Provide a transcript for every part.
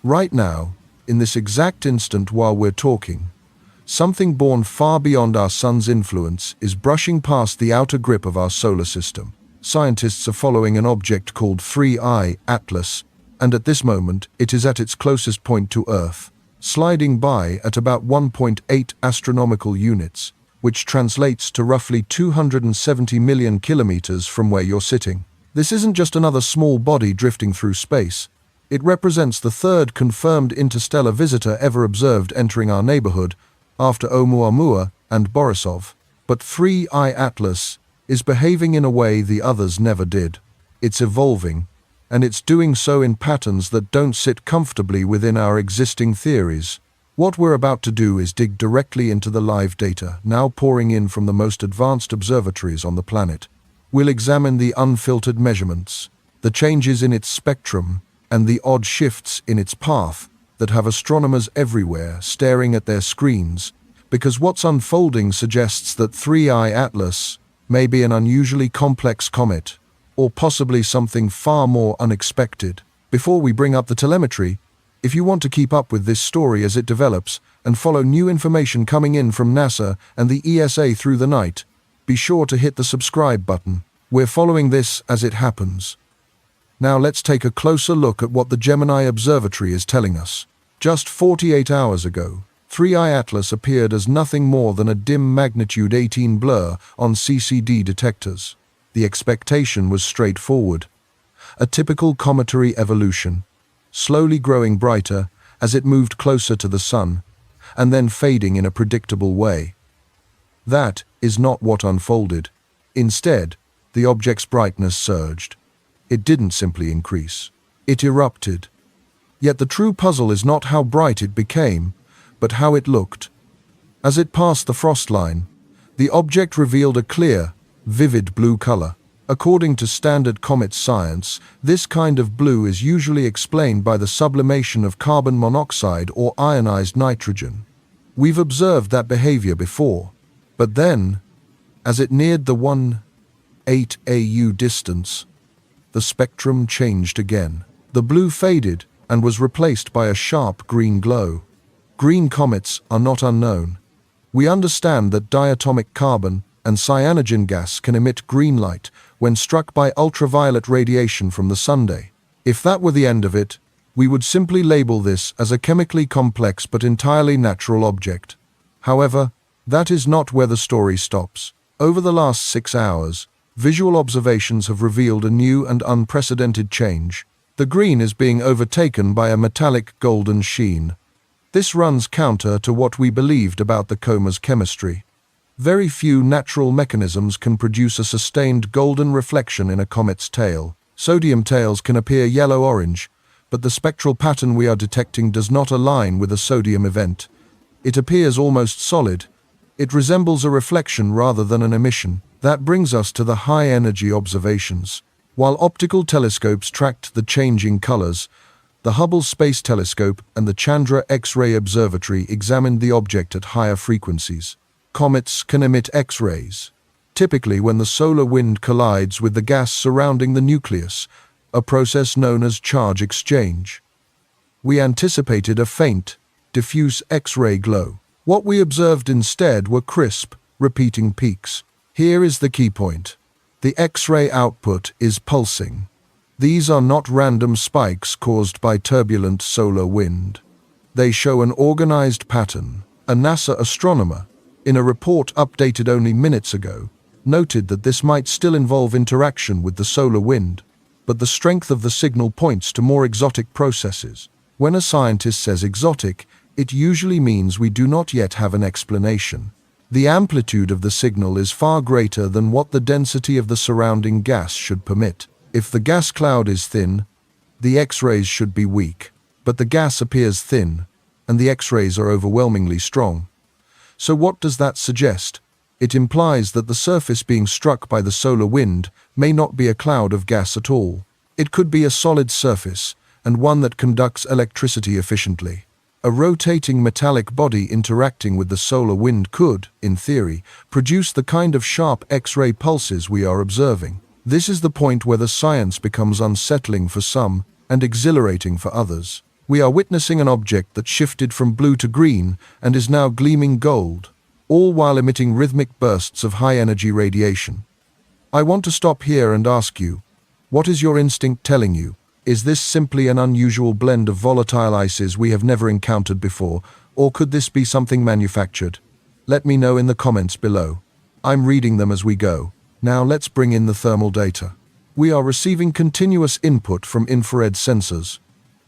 Right now, in this exact instant while we're talking, something born far beyond our sun's influence is brushing past the outer grip of our solar system. Scientists are following an object called 3I Atlas, and at this moment it is at its closest point to Earth, sliding by at about 1.8 astronomical units, which translates to roughly 270 million kilometers from where you're sitting. This isn't just another small body drifting through space. It represents the third confirmed interstellar visitor ever observed entering our neighborhood, after Oumuamua and Borisov. But 3I Atlas is behaving in a way the others never did. It's evolving, and it's doing so in patterns that don't sit comfortably within our existing theories. What we're about to do is dig directly into the live data, now pouring in from the most advanced observatories on the planet. We'll examine the unfiltered measurements, the changes in its spectrum, and the odd shifts in its path that have astronomers everywhere staring at their screens, because what's unfolding suggests that 3I Atlas may be an unusually complex comet, or possibly something far more unexpected. Before we bring up the telemetry, if you want to keep up with this story as it develops and follow new information coming in from NASA and the ESA through the night, be sure to hit the subscribe button. We're following this as it happens. Now let's take a closer look at what the Gemini Observatory is telling us. Just 48 hours ago, 3I Atlas appeared as nothing more than a dim magnitude 18 blur on CCD detectors. The expectation was straightforward. A typical cometary evolution, slowly growing brighter as it moved closer to the sun, and then fading in a predictable way. That is not what unfolded. Instead, the object's brightness surged. It didn't simply increase. It erupted. Yet the true puzzle is not how bright it became, but how it looked. As it passed the frost line, the object revealed a clear, vivid blue color. According to standard comet science, this kind of blue is usually explained by the sublimation of carbon monoxide or ionized nitrogen. We've observed that behavior before, but then, as it neared the 1.8 AU distance, the spectrum changed again. The blue faded and was replaced by a sharp green glow. Green comets are not unknown. We understand that diatomic carbon and cyanogen gas can emit green light when struck by ultraviolet radiation from the sunday. If that were the end of it, we would simply label this as a chemically complex but entirely natural object. However, that is not where the story stops. Over the last 6 hours, visual observations have revealed a new and unprecedented change. The green is being overtaken by a metallic golden sheen. This runs counter to what we believed about the coma's chemistry. Very few natural mechanisms can produce a sustained golden reflection in a comet's tail. Sodium tails can appear yellow-orange, but the spectral pattern we are detecting does not align with a sodium event. It appears almost solid. It resembles a reflection rather than an emission. That brings us to the high-energy observations. While optical telescopes tracked the changing colors, the Hubble Space Telescope and the Chandra X-ray Observatory examined the object at higher frequencies. Comets can emit X-rays, typically when the solar wind collides with the gas surrounding the nucleus, a process known as charge exchange. We anticipated a faint, diffuse X-ray glow. What we observed instead were crisp, repeating peaks. Here is the key point. The X-ray output is pulsing. These are not random spikes caused by turbulent solar wind. They show an organized pattern. A NASA astronomer, in a report updated only minutes ago, noted that this might still involve interaction with the solar wind, but the strength of the signal points to more exotic processes. When a scientist says exotic, it usually means we do not yet have an explanation. The amplitude of the signal is far greater than what the density of the surrounding gas should permit. If the gas cloud is thin, the X-rays should be weak, but the gas appears thin, and the X-rays are overwhelmingly strong. So what does that suggest? It implies that the surface being struck by the solar wind may not be a cloud of gas at all. It could be a solid surface, and one that conducts electricity efficiently. A rotating metallic body interacting with the solar wind could, in theory, produce the kind of sharp X-ray pulses we are observing. This is the point where the science becomes unsettling for some and exhilarating for others. We are witnessing an object that shifted from blue to green and is now gleaming gold, all while emitting rhythmic bursts of high-energy radiation. I want to stop here and ask you, what is your instinct telling you? Is this simply an unusual blend of volatile ices we have never encountered before, or could this be something manufactured? Let me know in the comments below. I'm reading them as we go. Now let's bring in the thermal data. We are receiving continuous input from infrared sensors.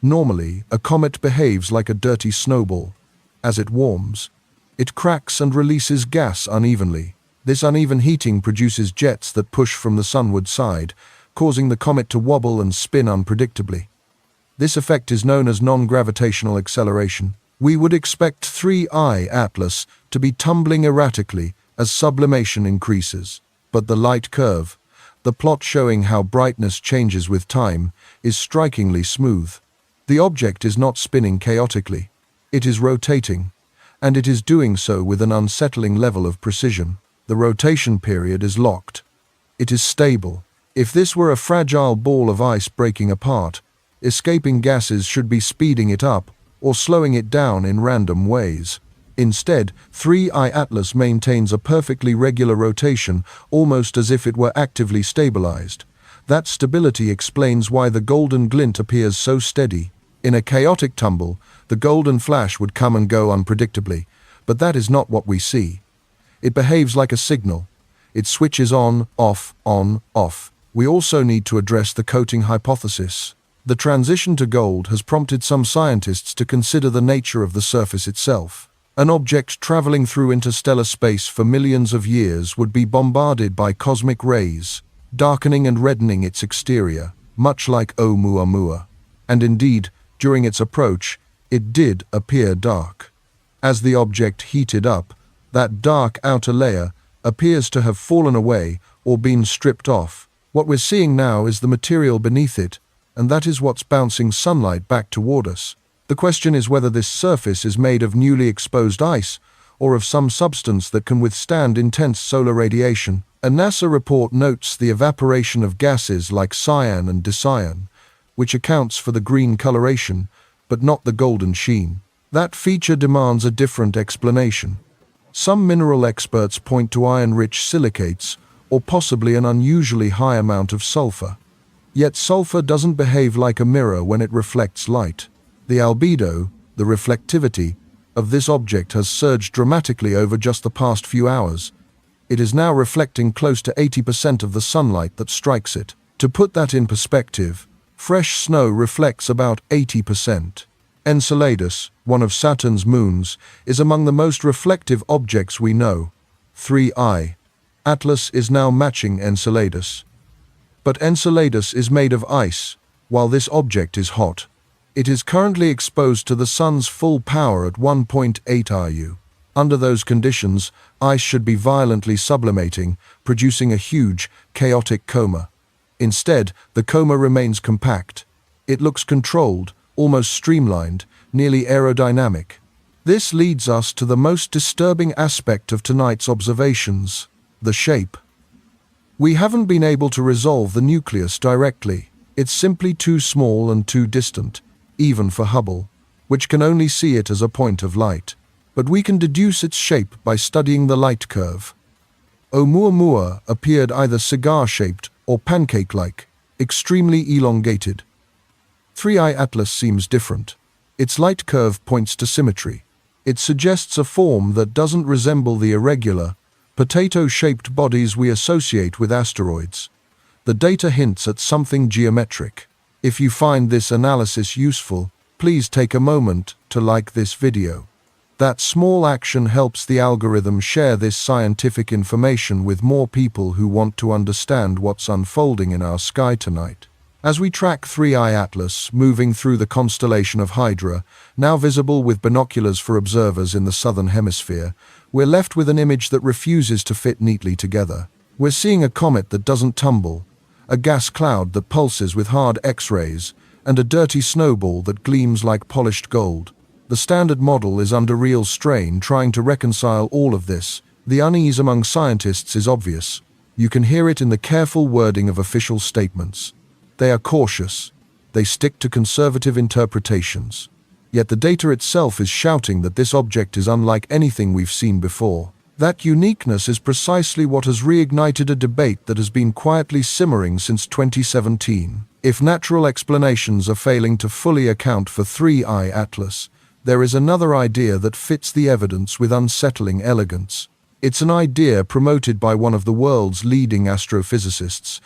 Normally, a comet behaves like a dirty snowball. As it warms, it cracks and releases gas unevenly. This uneven heating produces jets that push from the sunward side, causing the comet to wobble and spin unpredictably. This effect is known as non-gravitational acceleration. We would expect 3I Atlas to be tumbling erratically as sublimation increases. But the light curve, the plot showing how brightness changes with time, is strikingly smooth. The object is not spinning chaotically. It is rotating, and it is doing so with an unsettling level of precision. The rotation period is locked. It is stable. If this were a fragile ball of ice breaking apart, escaping gases should be speeding it up or slowing it down in random ways. Instead, 3I Atlas maintains a perfectly regular rotation, almost as if it were actively stabilized. That stability explains why the golden glint appears so steady. In a chaotic tumble, the golden flash would come and go unpredictably, but that is not what we see. It behaves like a signal. It switches on, off, on, off. We also need to address the coating hypothesis. The transition to gold has prompted some scientists to consider the nature of the surface itself. An object traveling through interstellar space for millions of years would be bombarded by cosmic rays, darkening and reddening its exterior, much like Oumuamua. And indeed, during its approach, it did appear dark. As the object heated up, that dark outer layer appears to have fallen away or been stripped off. What we're seeing now is the material beneath it, and that is what's bouncing sunlight back toward us. The question is whether this surface is made of newly exposed ice or of some substance that can withstand intense solar radiation. A NASA report notes the evaporation of gases like cyan and dicyan, which accounts for the green coloration, but not the golden sheen. That feature demands a different explanation. Some mineral experts point to iron-rich silicates, or possibly an unusually high amount of sulfur. Yet sulfur doesn't behave like a mirror when it reflects light. The albedo, the reflectivity, of this object has surged dramatically over just the past few hours. It is now reflecting close to 80% of the sunlight that strikes it. To put that in perspective, fresh snow reflects about 80%. Enceladus, one of Saturn's moons, is among the most reflective objects we know. 3I Atlas is now matching Enceladus. But Enceladus is made of ice, while this object is hot. It is currently exposed to the sun's full power at 1.8 RU. Under those conditions, ice should be violently sublimating, producing a huge, chaotic coma. Instead, the coma remains compact. It looks controlled, almost streamlined, nearly aerodynamic. This leads us to the most disturbing aspect of tonight's observations: the shape. We haven't been able to resolve the nucleus directly. It's simply too small and too distant, even for Hubble, which can only see it as a point of light. But we can deduce its shape by studying the light curve. Oumuamua appeared either cigar-shaped or pancake-like, extremely elongated. 3I Atlas seems different. Its light curve points to symmetry. It suggests a form that doesn't resemble the irregular, potato-shaped bodies we associate with asteroids. The data hints at something geometric. If you find this analysis useful, please take a moment to like this video. That small action helps the algorithm share this scientific information with more people who want to understand what's unfolding in our sky tonight. As we track 3I Atlas moving through the constellation of Hydra, now visible with binoculars for observers in the southern hemisphere, we're left with an image that refuses to fit neatly together. We're seeing a comet that doesn't tumble, a gas cloud that pulses with hard X-rays, and a dirty snowball that gleams like polished gold. The standard model is under real strain trying to reconcile all of this. The unease among scientists is obvious. You can hear it in the careful wording of official statements. They are cautious. They stick to conservative interpretations. Yet the data itself is shouting that this object is unlike anything we've seen before. That uniqueness is precisely what has reignited a debate that has been quietly simmering since 2017. If natural explanations are failing to fully account for 3I Atlas, there is another idea that fits the evidence with unsettling elegance. It's an idea promoted by one of the world's leading astrophysicists,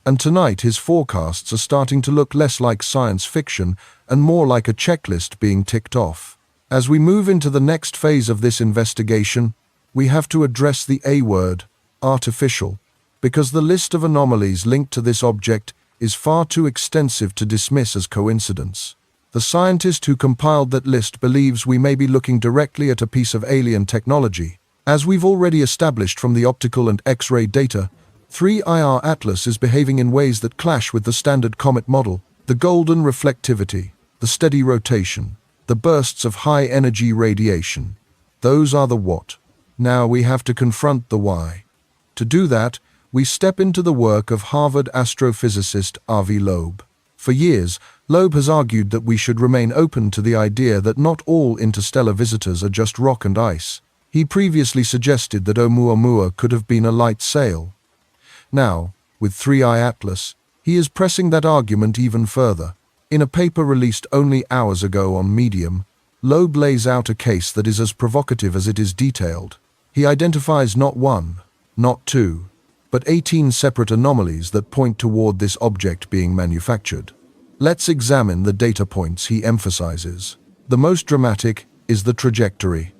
and tonight his forecasts are starting to look less like science fiction and more like a checklist being ticked off. As we move into the next phase of this investigation, we have to address the A word, artificial, because the list of anomalies linked to this object is far too extensive to dismiss as coincidence. The scientist who compiled that list believes we may be looking directly at a piece of alien technology. As we've already established from the optical and X-ray data, 3IR Atlas is behaving in ways that clash with the standard comet model. The golden reflectivity, the steady rotation, the bursts of high-energy radiation. Those are the what. Now we have to confront the why. To do that, we step into the work of Harvard astrophysicist Avi Loeb. For years, Loeb has argued that we should remain open to the idea that not all interstellar visitors are just rock and ice. He previously suggested that Oumuamua could have been a light sail. Now, with 3I Atlas, he is pressing that argument even further. In a paper released only hours ago on Medium, Loeb lays out a case that is as provocative as it is detailed. He identifies not one, not two, but 18 separate anomalies that point toward this object being manufactured. Let's examine the data points he emphasizes. The most dramatic is the trajectory.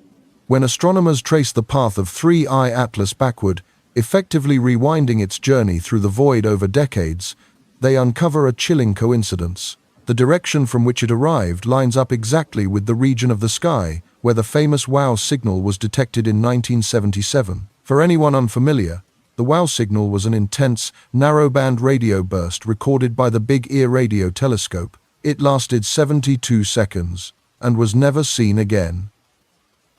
When astronomers trace the path of 3I Atlas backward, effectively rewinding its journey through the void over decades, they uncover a chilling coincidence. The direction from which it arrived lines up exactly with the region of the sky where the famous WOW signal was detected in 1977. For anyone unfamiliar, the WOW signal was an intense, narrowband radio burst recorded by the Big Ear radio telescope. It lasted 72 seconds and was never seen again.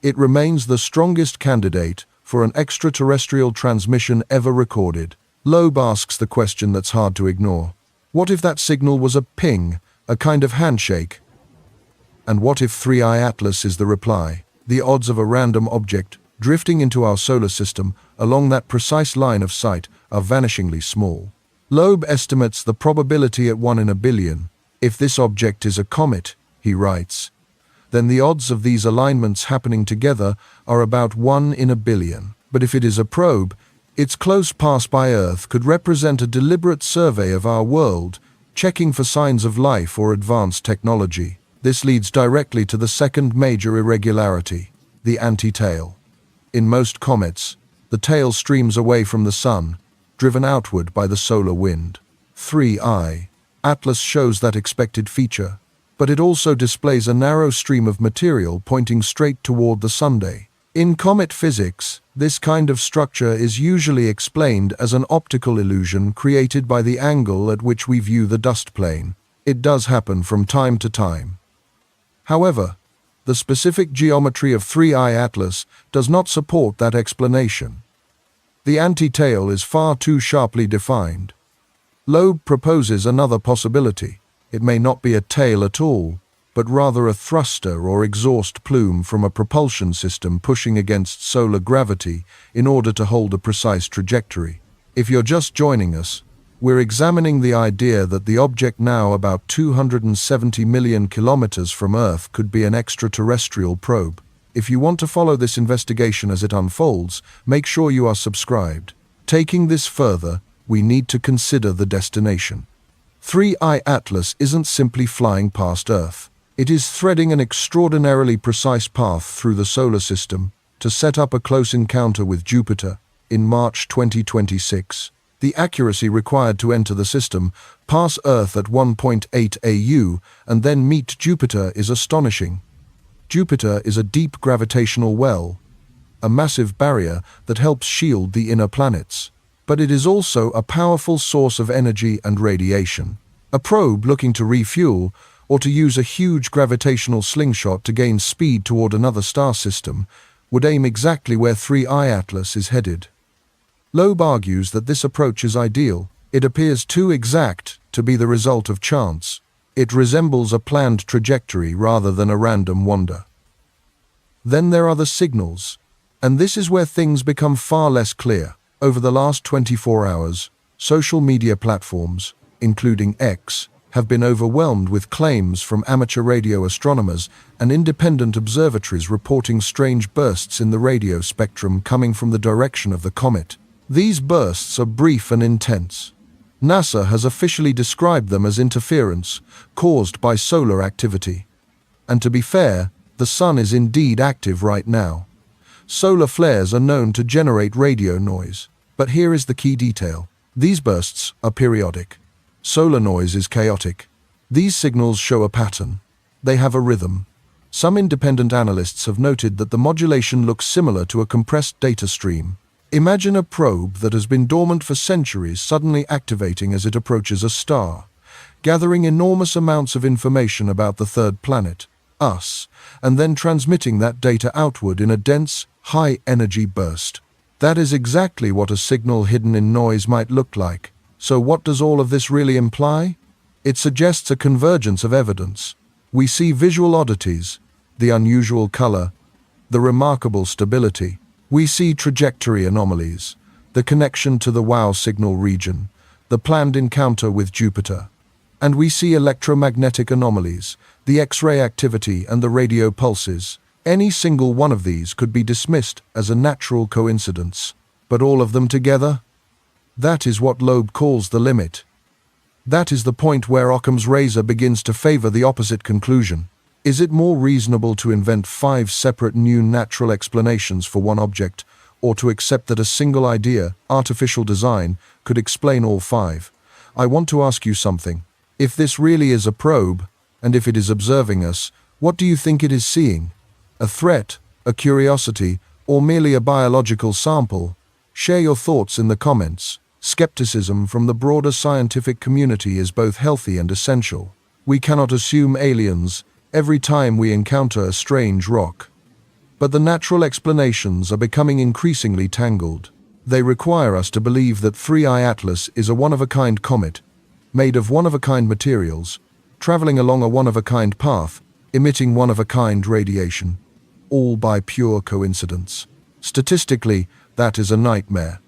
It remains the strongest candidate for an extraterrestrial transmission ever recorded. Loeb asks the question that's hard to ignore. What if that signal was a ping, a kind of handshake? And what if 3I Atlas is the reply? The odds of a random object drifting into our solar system along that precise line of sight are vanishingly small. Loeb estimates the probability at 1 in a billion. If this object is a comet, he writes, then the odds of these alignments happening together are about 1 in a billion. But if it is a probe, its close pass by Earth could represent a deliberate survey of our world, checking for signs of life or advanced technology. This leads directly to the second major irregularity, the anti-tail. In most comets, the tail streams away from the sun, driven outward by the solar wind. 3I Atlas shows that expected feature, but it also displays a narrow stream of material pointing straight toward the sunday. In comet physics, this kind of structure is usually explained as an optical illusion created by the angle at which we view the dust plane. It does happen from time to time. However, the specific geometry of 3I Atlas does not support that explanation. The anti-tail is far too sharply defined. Loeb proposes another possibility. It may not be a tail at all, but rather a thruster or exhaust plume from a propulsion system pushing against solar gravity in order to hold a precise trajectory. If you're just joining us, we're examining the idea that the object now about 270 million kilometers from Earth could be an extraterrestrial probe. If you want to follow this investigation as it unfolds, make sure you are subscribed. Taking this further, we need to consider the destination. 3I Atlas isn't simply flying past Earth. It is threading an extraordinarily precise path through the solar system to set up a close encounter with Jupiter in March 2026. The accuracy required to enter the system, pass Earth at 1.8 AU, and then meet Jupiter is astonishing. Jupiter is a deep gravitational well, a massive barrier that helps shield the inner planets. But it is also a powerful source of energy and radiation. A probe looking to refuel, or to use a huge gravitational slingshot to gain speed toward another star system, would aim exactly where 3I Atlas is headed. Loeb argues that this approach is ideal. It appears too exact to be the result of chance. It resembles a planned trajectory rather than a random wander. Then there are the signals, and this is where things become far less clear. Over the last 24 hours, social media platforms, including X, have been overwhelmed with claims from amateur radio astronomers and independent observatories reporting strange bursts in the radio spectrum coming from the direction of the comet. These bursts are brief and intense. NASA has officially described them as interference caused by solar activity. And to be fair, the sun is indeed active right now. Solar flares are known to generate radio noise. But here is the key detail. These bursts are periodic. Solar noise is chaotic. These signals show a pattern. They have a rhythm. Some independent analysts have noted that the modulation looks similar to a compressed data stream. Imagine a probe that has been dormant for centuries suddenly activating as it approaches a star, gathering enormous amounts of information about the third planet, us, and then transmitting that data outward in a dense, high-energy burst. That is exactly what a signal hidden in noise might look like. So what does all of this really imply? It suggests a convergence of evidence. We see visual oddities, the unusual color, the remarkable stability. We see trajectory anomalies, the connection to the WOW signal region, the planned encounter with Jupiter. And we see electromagnetic anomalies, the X-ray activity and the radio pulses. Any single one of these could be dismissed as a natural coincidence. But all of them together? That is what Loeb calls the limit. That is the point where Occam's razor begins to favor the opposite conclusion. Is it more reasonable to invent 5 separate new natural explanations for one object, or to accept that a single idea, artificial design, could explain all 5? I want to ask you something. If this really is a probe, and if it is observing us, what do you think it is seeing? A threat, a curiosity, or merely a biological sample? Share your thoughts in the comments. Skepticism from the broader scientific community is both healthy and essential. We cannot assume aliens every time we encounter a strange rock. But the natural explanations are becoming increasingly tangled. They require us to believe that 3I Atlas is a one-of-a-kind comet, made of one-of-a-kind materials, traveling along a one-of-a-kind path, emitting one-of-a-kind radiation, all by pure coincidence. Statistically, that is a nightmare.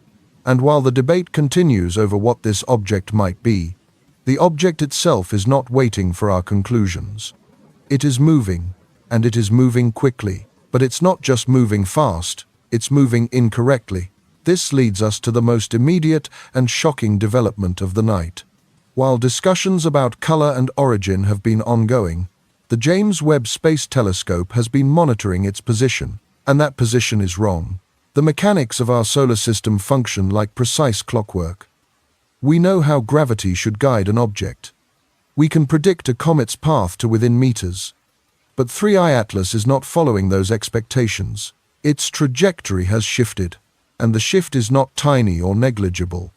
And while the debate continues over what this object might be, the object itself is not waiting for our conclusions. It is moving, and it is moving quickly. But it's not just moving fast, it's moving incorrectly. This leads us to the most immediate and shocking development of the night. While discussions about color and origin have been ongoing, the James Webb Space Telescope has been monitoring its position, and that position is wrong. The mechanics of our solar system function like precise clockwork. We know how gravity should guide an object. We can predict a comet's path to within meters. But 3I Atlas is not following those expectations. Its trajectory has shifted, and the shift is not tiny or negligible.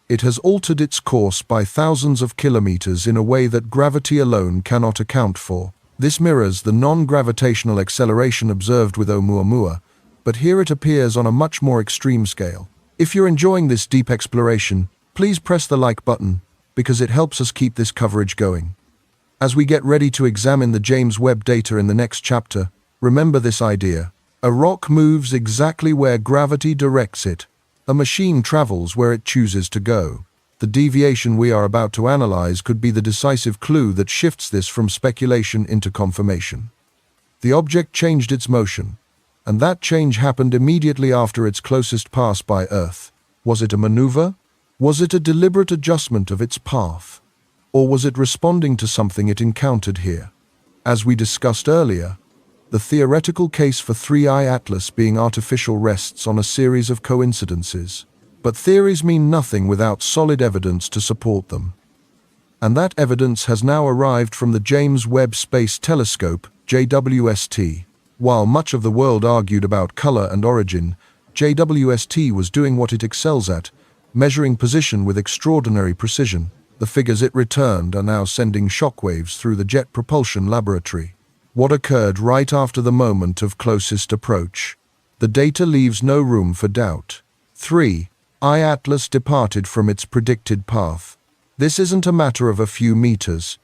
It has altered its course by thousands of kilometers in a way that gravity alone cannot account for. This mirrors the non-gravitational acceleration observed with Oumuamua, but here it appears on a much more extreme scale. If you're enjoying this deep exploration, please press the like button, because it helps us keep this coverage going. As we get ready to examine the James Webb data in the next chapter, remember this idea. A rock moves exactly where gravity directs it. A machine travels where it chooses to go. The deviation we are about to analyze could be the decisive clue that shifts this from speculation into confirmation. The object changed its motion, and that change happened immediately after its closest pass by Earth. Was it a maneuver? Was it a deliberate adjustment of its path? Or was it responding to something it encountered here? As we discussed earlier, the theoretical case for 3I Atlas being artificial rests on a series of coincidences. But theories mean nothing without solid evidence to support them. And that evidence has now arrived from the James Webb Space Telescope, JWST. While much of the world argued about color and origin, JWST was doing what it excels at, measuring position with extraordinary precision. The figures it returned are now sending shockwaves through the Jet Propulsion Laboratory. What occurred right after the moment of closest approach? The data leaves no room for doubt. 3I Atlas departed from its predicted path. This isn't a matter of a few meters.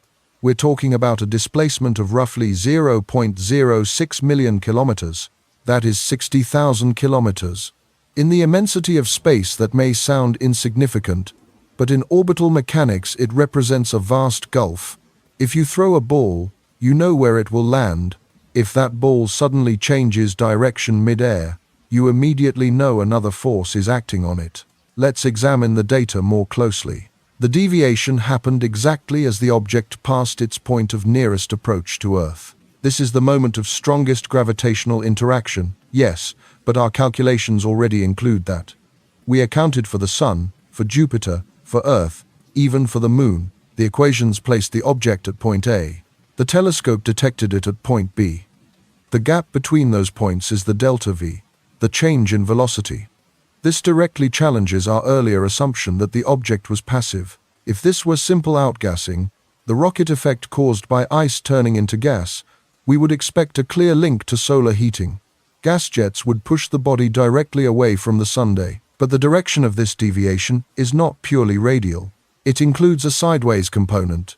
we're talking about a displacement of roughly 0.06 million kilometers. That is 60,000 kilometers. In the immensity of space, that may sound insignificant, but in orbital mechanics it represents a vast gulf. If you throw a ball, you know where it will land. If that ball suddenly changes direction mid-air, you immediately know another force is acting on it. Let's examine the data more closely. The deviation happened exactly as the object passed its point of nearest approach to Earth. This is the moment of strongest gravitational interaction, yes, but our calculations already include that. We accounted for the Sun, for Jupiter, for Earth, even for the Moon. The equations placed the object at point A. The telescope detected it at point B. The gap between those points is the delta V, the change in velocity. This directly challenges our earlier assumption that the object was passive. If this were simple outgassing, the rocket effect caused by ice turning into gas, we would expect a clear link to solar heating. Gas jets would push the body directly away from the Sunday, but the direction of this deviation is not purely radial. It includes a sideways component.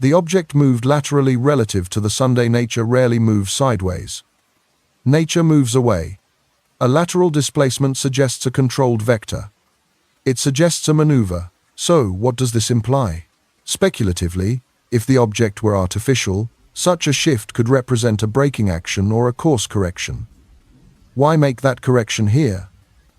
The object moved laterally relative to the Sunday. Nature rarely moves sideways. Nature moves away. A lateral displacement suggests a controlled vector. It suggests a maneuver. So, what does this imply? Speculatively, if the object were artificial, such a shift could represent a braking action or a course correction. Why make that correction here?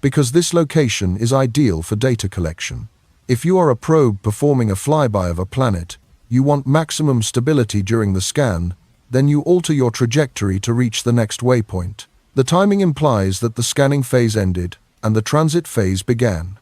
Because this location is ideal for data collection. If you are a probe performing a flyby of a planet, you want maximum stability during the scan, then you alter your trajectory to reach the next waypoint. The timing implies that the scanning phase ended and the transit phase began.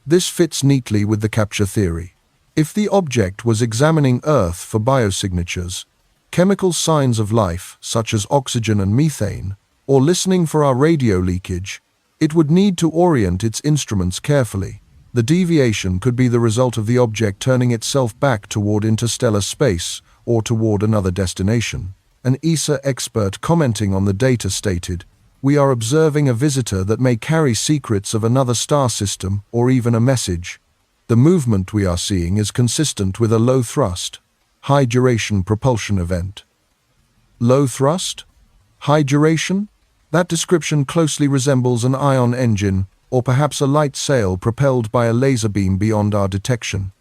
This fits neatly with the capture theory. If the object was examining Earth for biosignatures, chemical signs of life such as oxygen and methane, or listening for our radio leakage, it would need to orient its instruments carefully. The deviation could be the result of the object turning itself back toward interstellar space or toward another destination. An ESA expert commenting on the data stated, "We are observing a visitor that may carry secrets of another star system or even a message. The movement we are seeing is consistent with a low-thrust, high-duration propulsion event." Low thrust? High duration? That description closely resembles an ion engine or perhaps a light sail propelled by a laser beam beyond our detection.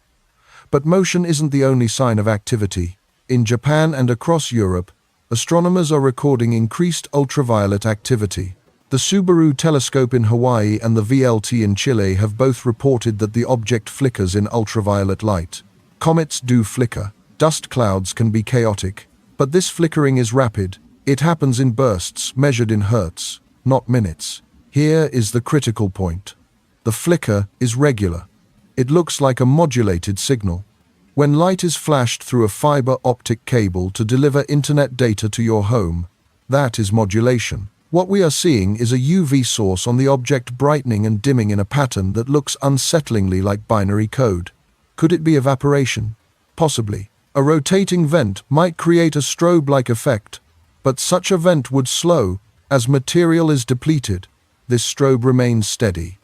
But motion isn't the only sign of activity. In Japan and across Europe, astronomers are recording increased ultraviolet activity. The Subaru telescope in Hawaii and the VLT in Chile have both reported that the object flickers in ultraviolet light. Comets do flicker. Dust clouds can be chaotic. But this flickering is rapid. It happens in bursts measured in hertz, not minutes. Here is the critical point. The flicker is regular. It looks like a modulated signal. When light is flashed through a fiber optic cable to deliver internet data to your home, that is modulation. What we are seeing is a UV source on the object brightening and dimming in a pattern that looks unsettlingly like binary code. Could it be evaporation? Possibly. A rotating vent might create a strobe-like effect, but such a vent would slow as material is depleted. This strobe remains steady.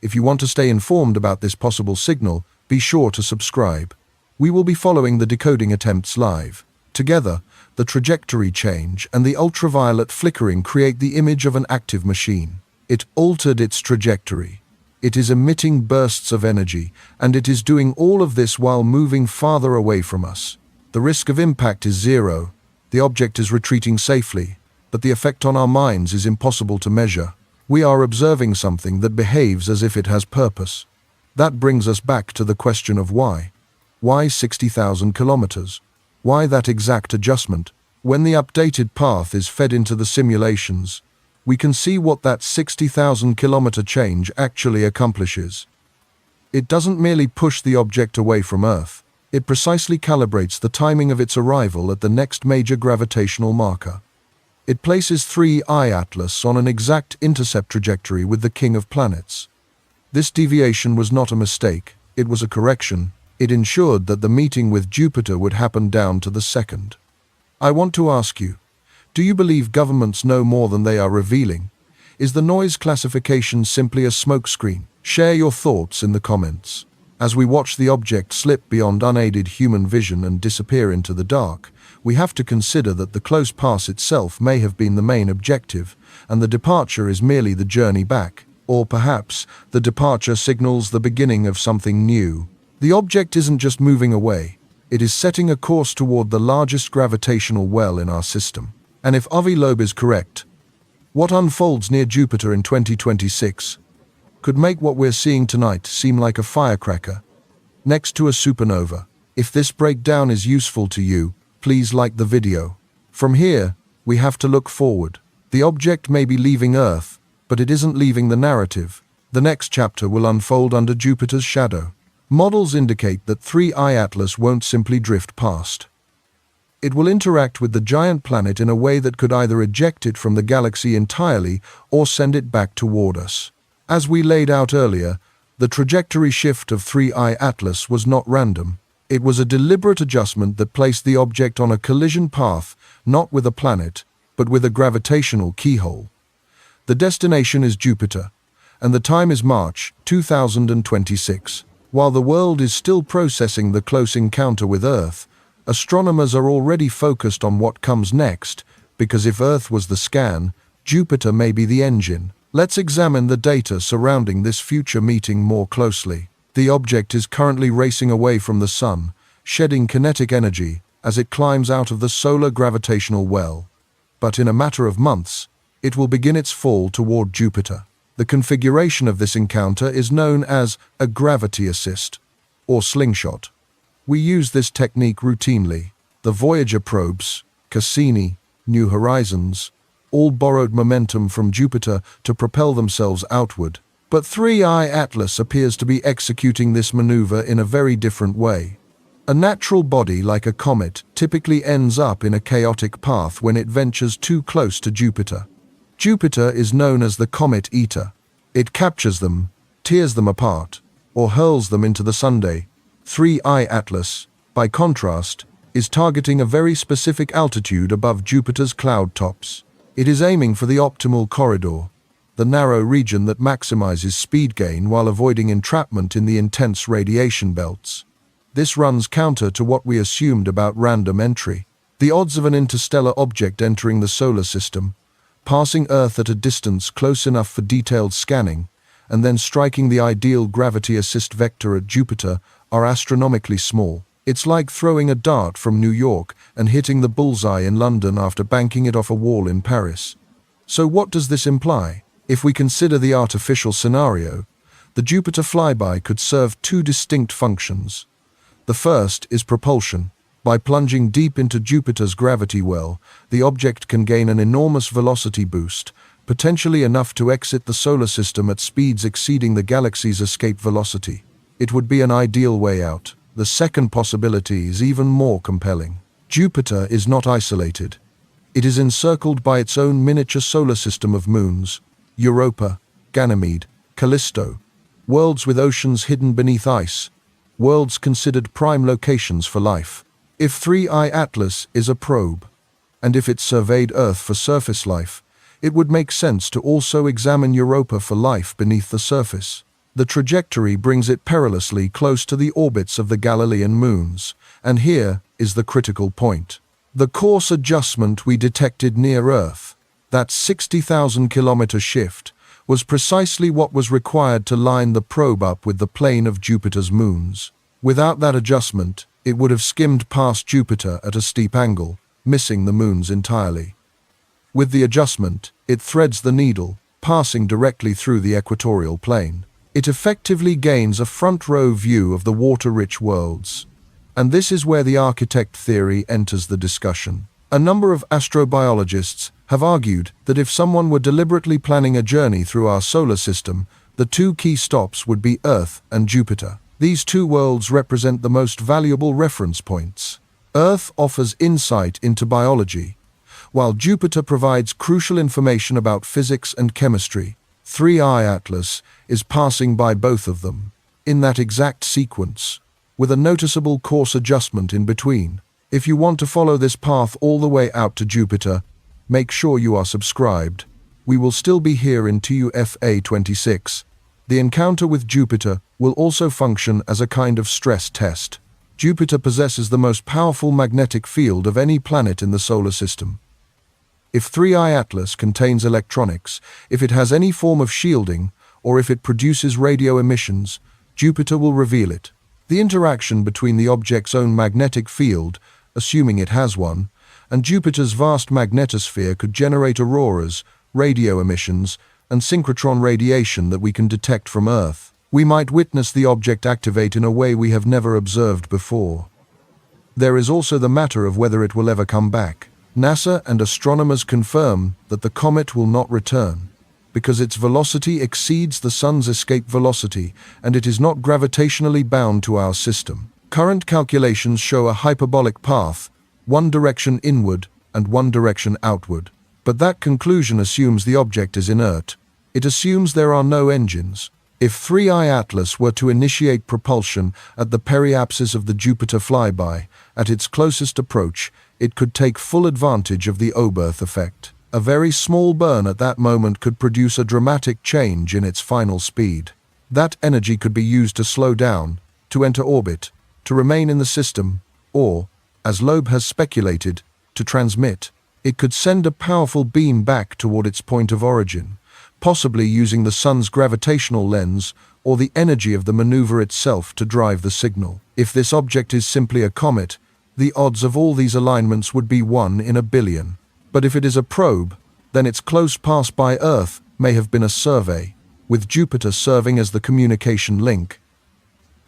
If you want to stay informed about this possible signal, be sure to subscribe. We will be following the decoding attempts live. Together, the trajectory change and the ultraviolet flickering create the image of an active machine. It altered its trajectory. It is emitting bursts of energy, and it is doing all of this while moving farther away from us. The risk of impact is zero. The object is retreating safely, but the effect on our minds is impossible to measure. We are observing something that behaves as if it has purpose. That brings us back to the question of why. Why 60,000 kilometers? Why that exact adjustment? When the updated path is fed into the simulations, we can see what that 60,000 kilometer change actually accomplishes. It doesn't merely push the object away from Earth. It precisely calibrates the timing of its arrival at the next major gravitational marker. It places 3I Atlas on an exact intercept trajectory with the king of planets. This deviation was not a mistake, it was a correction. It ensured that the meeting with Jupiter would happen down to the second. I want to ask you, do you believe governments know more than they are revealing? Is the noise classification simply a smokescreen? Share your thoughts in the comments. As we watch the object slip beyond unaided human vision and disappear into the dark, we have to consider that the close pass itself may have been the main objective, and the departure is merely the journey back. Or perhaps, the departure signals the beginning of something new. The object isn't just moving away, it is setting a course toward the largest gravitational well in our system. And if Avi Loeb is correct, what unfolds near Jupiter in 2026 could make what we're seeing tonight seem like a firecracker next to a supernova. If this breakdown is useful to you, please like the video. From here, we have to look forward. The object may be leaving Earth, but it isn't leaving the narrative. The next chapter will unfold under Jupiter's shadow. Models indicate that 3I Atlas won't simply drift past. It will interact with the giant planet in a way that could either eject it from the galaxy entirely or send it back toward us. As we laid out earlier, the trajectory shift of 3I Atlas was not random. It was a deliberate adjustment that placed the object on a collision path, not with a planet, but with a gravitational keyhole. The destination is Jupiter, and the time is March 2026. While the world is still processing the close encounter with Earth, astronomers are already focused on what comes next, because if Earth was the scan, Jupiter may be the engine. Let's examine the data surrounding this future meeting more closely. The object is currently racing away from the Sun, shedding kinetic energy as it climbs out of the solar gravitational well. But in a matter of months, it will begin its fall toward Jupiter. The configuration of this encounter is known as a gravity assist, or slingshot. We use this technique routinely. The Voyager probes, Cassini, New Horizons, all borrowed momentum from Jupiter to propel themselves outward. But 3I Atlas appears to be executing this maneuver in a very different way. A natural body like a comet typically ends up in a chaotic path when it ventures too close to Jupiter. Jupiter is known as the comet eater. It captures them, tears them apart, or hurls them into the sunday. 3I Atlas, by contrast, is targeting a very specific altitude above Jupiter's cloud tops. It is aiming for the optimal corridor, the narrow region that maximizes speed gain while avoiding entrapment in the intense radiation belts. This runs counter to what we assumed about random entry. The odds of an interstellar object entering the solar system, passing Earth at a distance close enough for detailed scanning, and then striking the ideal gravity assist vector at Jupiter are astronomically small. It's like throwing a dart from New York and hitting the bullseye in London after banking it off a wall in Paris. So what does this imply? If we consider the artificial scenario, the Jupiter flyby could serve two distinct functions. The first is propulsion. By plunging deep into Jupiter's gravity well, the object can gain an enormous velocity boost, potentially enough to exit the solar system at speeds exceeding the galaxy's escape velocity. It would be an ideal way out. The second possibility is even more compelling. Jupiter is not isolated. It is encircled by its own miniature solar system of moons, Europa, Ganymede, Callisto, worlds with oceans hidden beneath ice, worlds considered prime locations for life. If 3I Atlas is a probe, and if it surveyed Earth for surface life, it would make sense to also examine Europa for life beneath the surface. The trajectory brings it perilously close to the orbits of the Galilean moons, and here is the critical point. The course adjustment we detected near Earth, that 60,000-kilometer shift, was precisely what was required to line the probe up with the plane of Jupiter's moons. Without that adjustment, it would have skimmed past Jupiter at a steep angle, missing the moons entirely. With the adjustment, it threads the needle, passing directly through the equatorial plane. It effectively gains a front-row view of the water-rich worlds. And this is where the architect theory enters the discussion. A number of astrobiologists have argued that if someone were deliberately planning a journey through our solar system, the two key stops would be Earth and Jupiter. These two worlds represent the most valuable reference points. Earth offers insight into biology, while Jupiter provides crucial information about physics and chemistry. 3I Atlas is passing by both of them, in that exact sequence, with a noticeable course adjustment in between. If you want to follow this path all the way out to Jupiter, make sure you are subscribed. We will still be here in TUFA 26. The encounter with Jupiter will also function as a kind of stress test. Jupiter possesses the most powerful magnetic field of any planet in the solar system. If 3I Atlas contains electronics, if it has any form of shielding, or if it produces radio emissions, Jupiter will reveal it. The interaction between the object's own magnetic field, assuming it has one, and Jupiter's vast magnetosphere could generate auroras, radio emissions, and synchrotron radiation that we can detect from Earth. We might witness the object activate in a way we have never observed before. There is also the matter of whether it will ever come back. NASA and astronomers confirm that the comet will not return, because its velocity exceeds the Sun's escape velocity and it is not gravitationally bound to our system. Current calculations show a hyperbolic path, one direction inward and one direction outward. But that conclusion assumes the object is inert. It assumes there are no engines. If 3I Atlas were to initiate propulsion at the periapsis of the Jupiter flyby, at its closest approach, it could take full advantage of the Oberth effect. A very small burn at that moment could produce a dramatic change in its final speed. That energy could be used to slow down, to enter orbit, to remain in the system, or, as Loeb has speculated, to transmit. It could send a powerful beam back toward its point of origin, possibly using the Sun's gravitational lens or the energy of the maneuver itself to drive the signal. If this object is simply a comet, the odds of all these alignments would be 1 in a billion. But if it is a probe, then its close pass by Earth may have been a survey, with Jupiter serving as the communication link.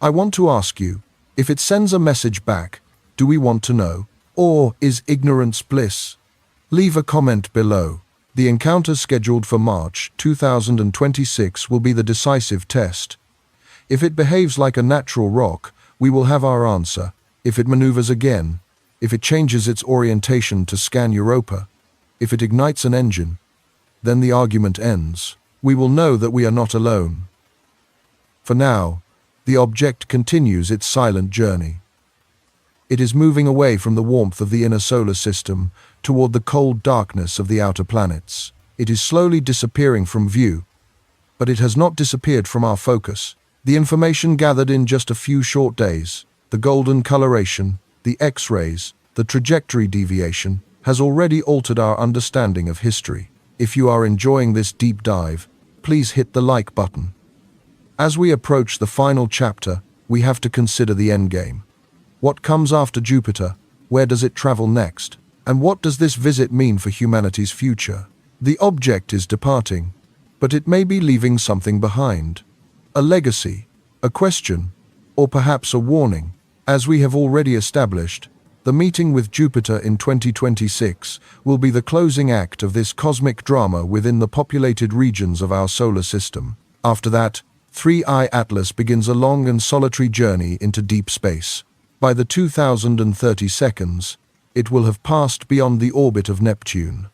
I want to ask you, if it sends a message back, do we want to know? Or is ignorance bliss? Leave a comment below. The encounter scheduled for March 2026 will be the decisive test. If it behaves like a natural rock, we will have our answer. If it maneuvers again, if it changes its orientation to scan Europa, if it ignites an engine, then the argument ends. We will know that we are not alone. For now, the object continues its silent journey. It is moving away from the warmth of the inner solar system toward the cold darkness of the outer planets. It is slowly disappearing from view, but it has not disappeared from our focus. The information gathered in just a few short days, the golden coloration, the X-rays, the trajectory deviation, has already altered our understanding of history. If you are enjoying this deep dive, please hit the like button. As we approach the final chapter, we have to consider the endgame. What comes after Jupiter? Where does it travel next? And what does this visit mean for humanity's future? The object is departing, but it may be leaving something behind. A legacy, a question, or perhaps a warning. As we have already established, the meeting with Jupiter in 2026 will be the closing act of this cosmic drama within the populated regions of our solar system. After that, 3I Atlas begins a long and solitary journey into deep space. By the 2030 seconds, it will have passed beyond the orbit of Neptune.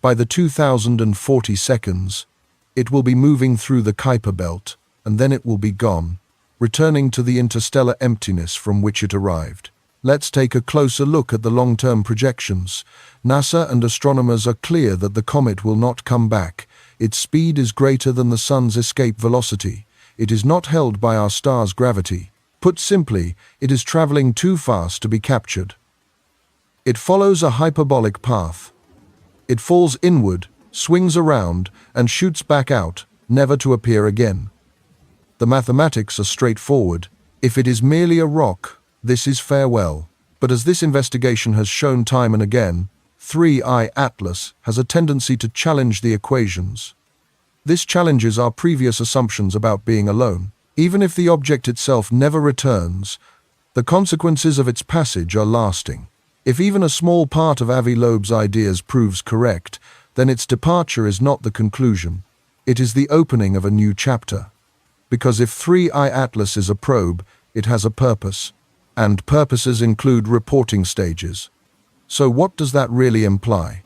By the 2040 seconds, it will be moving through the Kuiper belt, and then it will be gone, returning to the interstellar emptiness from which it arrived. Let's take a closer look at the long-term projections. NASA and astronomers are clear that the comet will not come back. Its speed is greater than the Sun's escape velocity. It is not held by our star's gravity. Put simply, it is traveling too fast to be captured. It follows a hyperbolic path. It falls inward, swings around, and shoots back out, never to appear again. The mathematics are straightforward. If it is merely a rock, this is farewell. But as this investigation has shown time and again, 3I Atlas has a tendency to challenge the equations. This challenges our previous assumptions about being alone. Even if the object itself never returns, the consequences of its passage are lasting. If even a small part of Avi Loeb's ideas proves correct, then its departure is not the conclusion. It is the opening of a new chapter. Because if 3I Atlas is a probe, it has a purpose, and purposes include reporting stages. So what does that really imply?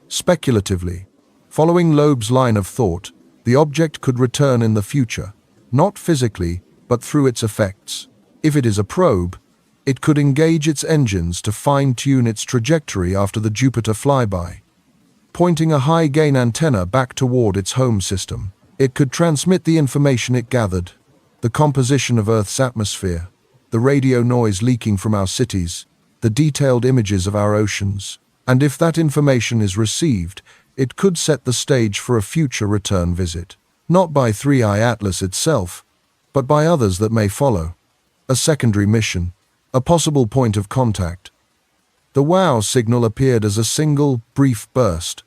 Speculatively, following Loeb's line of thought, the object could return in the future, not physically, but through its effects. If it is a probe, it could engage its engines to fine-tune its trajectory after the Jupiter flyby, pointing a high-gain antenna back toward its home system. It could transmit the information it gathered, the composition of Earth's atmosphere, the radio noise leaking from our cities, the detailed images of our oceans. And if that information is received, it could set the stage for a future return visit. Not by 3i Atlas itself, but by others that may follow. A secondary mission, a possible point of contact. The WOW signal appeared as a single, brief burst.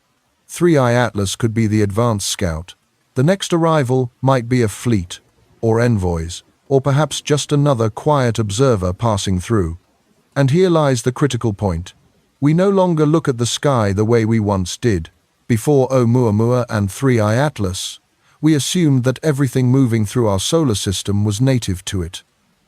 3i Atlas could be the advance scout. The next arrival might be a fleet, or envoys, or perhaps just another quiet observer passing through. And here lies the critical point. We no longer look at the sky the way we once did. Before Oumuamua and 3i Atlas, we assumed that everything moving through our solar system was native to it.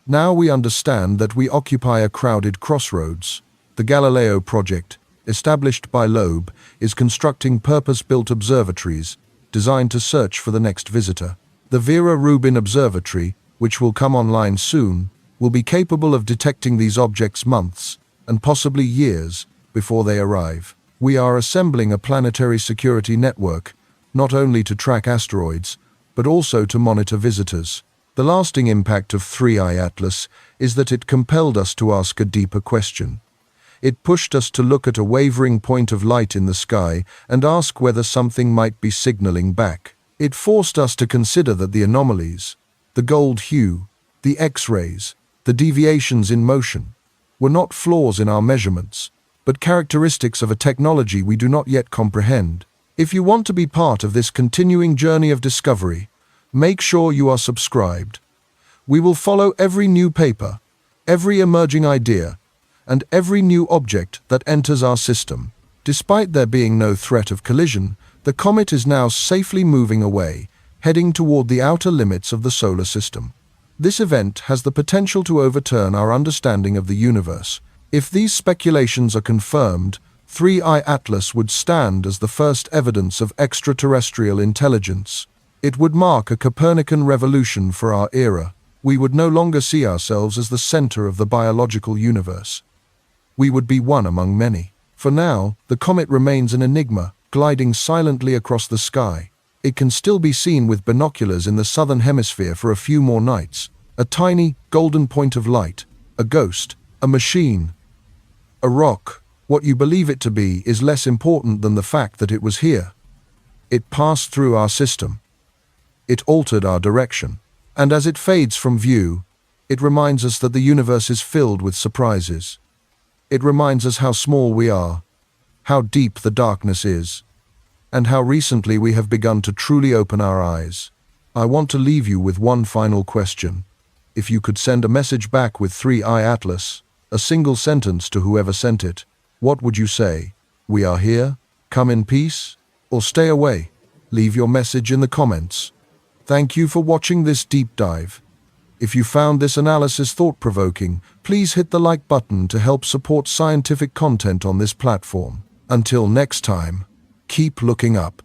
Now we understand that we occupy a crowded crossroads. The Galileo project, established by Loeb, is constructing purpose-built observatories designed to search for the next visitor. The Vera Rubin Observatory, which will come online soon, will be capable of detecting these objects months, and possibly years, before they arrive. We are assembling a planetary security network, not only to track asteroids, but also to monitor visitors. The lasting impact of 3i Atlas is that it compelled us to ask a deeper question. It pushed us to look at a wavering point of light in the sky and ask whether something might be signaling back. It forced us to consider that the anomalies, the gold hue, the X-rays, the deviations in motion, were not flaws in our measurements, but characteristics of a technology we do not yet comprehend. If you want to be part of this continuing journey of discovery, make sure you are subscribed. We will follow every new paper, every emerging idea, and every new object that enters our system. Despite there being no threat of collision, the comet is now safely moving away, heading toward the outer limits of the solar system. This event has the potential to overturn our understanding of the universe. If these speculations are confirmed, 3i Atlas would stand as the first evidence of extraterrestrial intelligence. It would mark a Copernican revolution for our era. We would no longer see ourselves as the center of the biological universe. We would be one among many. For now, the comet remains an enigma, gliding silently across the sky. It can still be seen with binoculars in the southern hemisphere for a few more nights. A tiny, golden point of light, a ghost, a machine, a rock. What you believe it to be is less important than the fact that it was here. It passed through our system. It altered our direction. And as it fades from view, it reminds us that the universe is filled with surprises. It reminds us how small we are, how deep the darkness is, and how recently we have begun to truly open our eyes. I want to leave you with one final question. If you could send a message back with 3i Atlas, a single sentence to whoever sent it, what would you say? We are here, come in peace, or stay away? Leave your message in the comments. Thank you for watching this deep dive. If you found this analysis thought-provoking, please hit the like button to help support scientific content on this platform. Until next time, keep looking up.